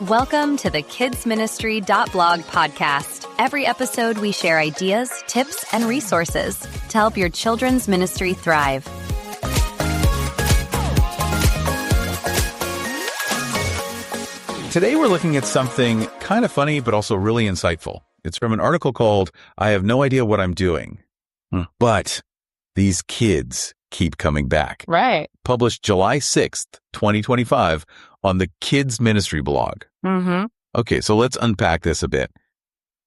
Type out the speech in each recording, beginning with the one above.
Welcome to the kidsministry.blog podcast. Every episode, we share ideas, tips, and resources to help your children's ministry thrive. Today, we're looking at something kind of funny, but also really insightful. It's from an article called, I Have No Idea What I'm Doing, but These Kids Keep Coming Back. Right. Published July 6th, 2025 on the Kids Ministry blog. Mm-hmm. Okay, so let's unpack this a bit.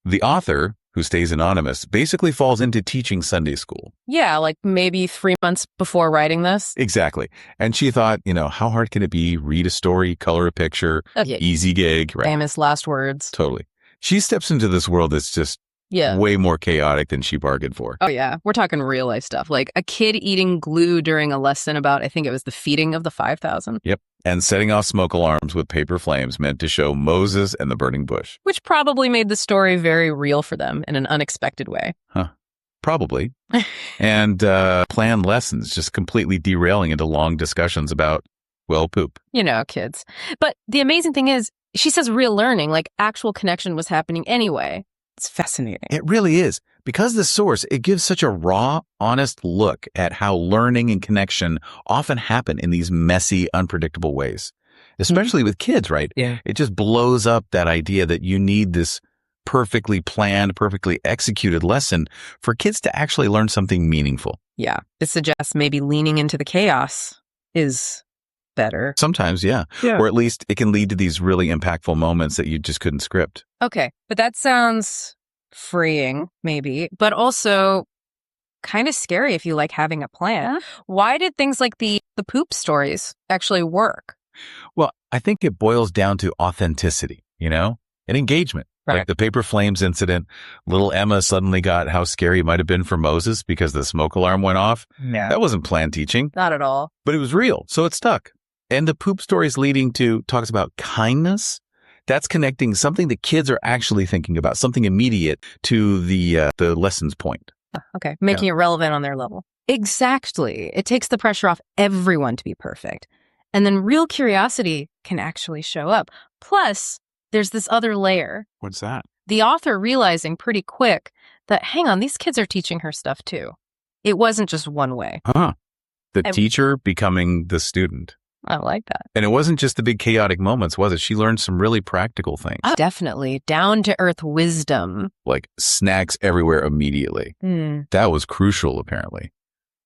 The author, who stays anonymous, basically falls into teaching Sunday school. Yeah, like maybe 3 months before writing this. Exactly. And she thought, how hard can it be? Read a story, color a picture, easy gig. Right? Famous last words. Totally. She steps into this world that's just way more chaotic than she bargained for. Oh, yeah. We're talking real life stuff. Like a kid eating glue during a lesson about, I think it was the feeding of the 5,000. Yep. And setting off smoke alarms with paper flames meant to show Moses and the burning bush. Which probably made the story very real for them in an unexpected way. Huh. Probably. And planned lessons just completely derailing into long discussions about, poop. Kids. But the amazing thing is, she says real learning, like actual connection was happening anyway. It's fascinating. It really is. Because the source, it gives such a raw, honest look at how learning and connection often happen in these messy, unpredictable ways. Especially with kids, right? Yeah. It just blows up that idea that you need this perfectly planned, perfectly executed lesson for kids to actually learn something meaningful. Yeah. It suggests maybe leaning into the chaos is better. Sometimes, yeah. Or at least it can lead to these really impactful moments that you just couldn't script. Okay. But that sounds freeing, maybe, but also kind of scary if you like having a plan. Why did things like the poop stories actually work? Well, I think it boils down to authenticity, and engagement. Right. Like the paper flames incident, little Emma suddenly got how scary it might have been for Moses because the smoke alarm went off. Yeah. That wasn't planned teaching. Not at all. But it was real, so it stuck. And the poop stories leading to talks about kindness. That's connecting something that kids are actually thinking about, something immediate to the lessons point. Okay. Making it relevant on their level. Exactly. It takes the pressure off everyone to be perfect. And then real curiosity can actually show up. Plus, there's this other layer. What's that? The author realizing pretty quick that, hang on, these kids are teaching her stuff too. It wasn't just one way. Huh. The teacher becoming the student. I like that. And it wasn't just the big chaotic moments, was it? She learned some really practical things. Oh, definitely. Down-to-earth wisdom. Like snacks everywhere immediately. That was crucial, apparently,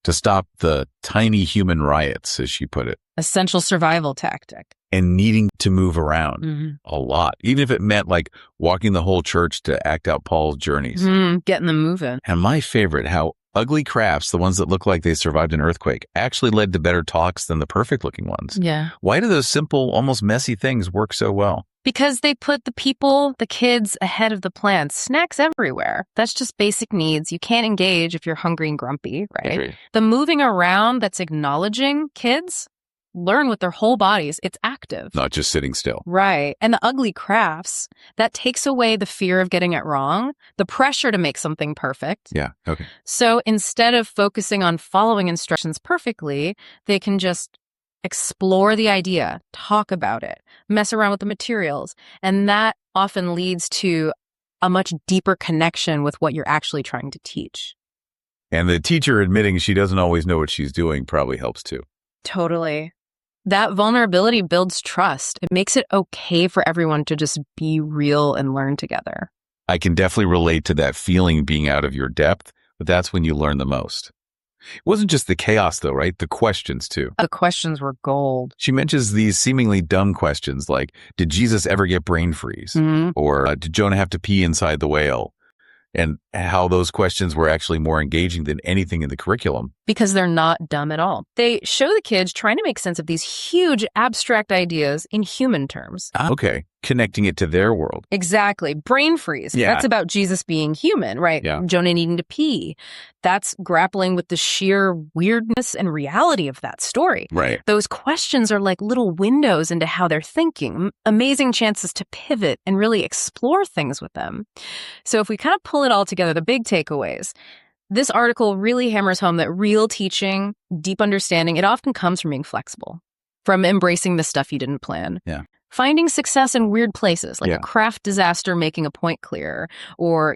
to stop the tiny human riots, as she put it. Essential survival tactic. And needing to move around a lot, even if it meant like walking the whole church to act out Paul's journeys. Getting them moving. And my favorite, how ugly crafts, the ones that look like they survived an earthquake, actually led to better talks than the perfect-looking ones. Yeah. Why do those simple, almost messy things work so well? Because they put the people, the kids, ahead of the plans. Snacks everywhere. That's just basic needs. You can't engage if you're hungry and grumpy, right? Agreed. The moving around that's acknowledging kids learn with their whole bodies. It's active. Not just sitting still. Right. And the ugly crafts, that takes away the fear of getting it wrong, the pressure to make something perfect. Yeah. Okay. So instead of focusing on following instructions perfectly, they can just explore the idea, talk about it, mess around with the materials. And that often leads to a much deeper connection with what you're actually trying to teach. And the teacher admitting she doesn't always know what she's doing probably helps too. Totally. That vulnerability builds trust. It makes it okay for everyone to just be real and learn together. I can definitely relate to that feeling being out of your depth, but that's when you learn the most. It wasn't just the chaos though, right? The questions too. The questions were gold. She mentions these seemingly dumb questions like, did Jesus ever get brain freeze? Or did Jonah have to pee inside the whale? And how those questions were actually more engaging than anything in the curriculum. Because they're not dumb at all. They show the kids trying to make sense of these huge abstract ideas in human terms. Okay. Connecting it to their world. Exactly. Brain freeze. Yeah. That's about Jesus being human, right? Yeah. Jonah needing to pee. That's grappling with the sheer weirdness and reality of that story. Right. Those questions are like little windows into how they're thinking, amazing chances to pivot and really explore things with them. So if we kind of pull it all together, the big takeaways, this article really hammers home that real teaching, deep understanding, it often comes from being flexible, from embracing the stuff you didn't plan. Yeah. finding success in weird places, like a craft disaster making a point clear, or,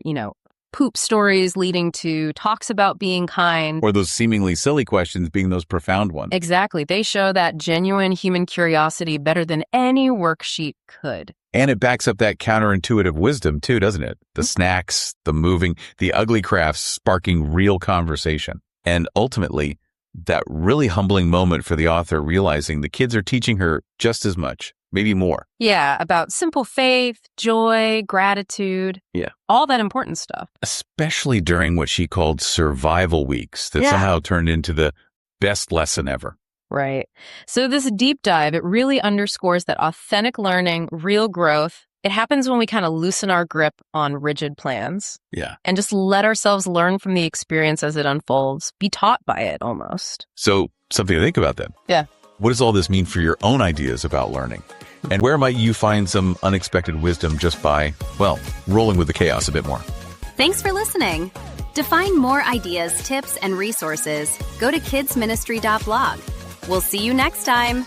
poop stories leading to talks about being kind. Or those seemingly silly questions being those profound ones. Exactly. They show that genuine human curiosity better than any worksheet could. And it backs up that counterintuitive wisdom too, doesn't it? The snacks, the moving, the ugly crafts sparking real conversation. And ultimately, that really humbling moment for the author realizing the kids are teaching her just as much, maybe more. Yeah, about simple faith, joy, gratitude. Yeah. All that important stuff. Especially during what she called survival weeks that somehow turned into the best lesson ever. Right. So this deep dive, it really underscores that authentic learning, real growth, it happens when we kind of loosen our grip on rigid plans. Yeah. And just let ourselves learn from the experience as it unfolds, be taught by it almost. So something to think about then. Yeah. What does all this mean for your own ideas about learning? And where might you find some unexpected wisdom just by, rolling with the chaos a bit more? Thanks for listening. To find more ideas, tips, and resources, go to kidsministry.blog. We'll see you next time.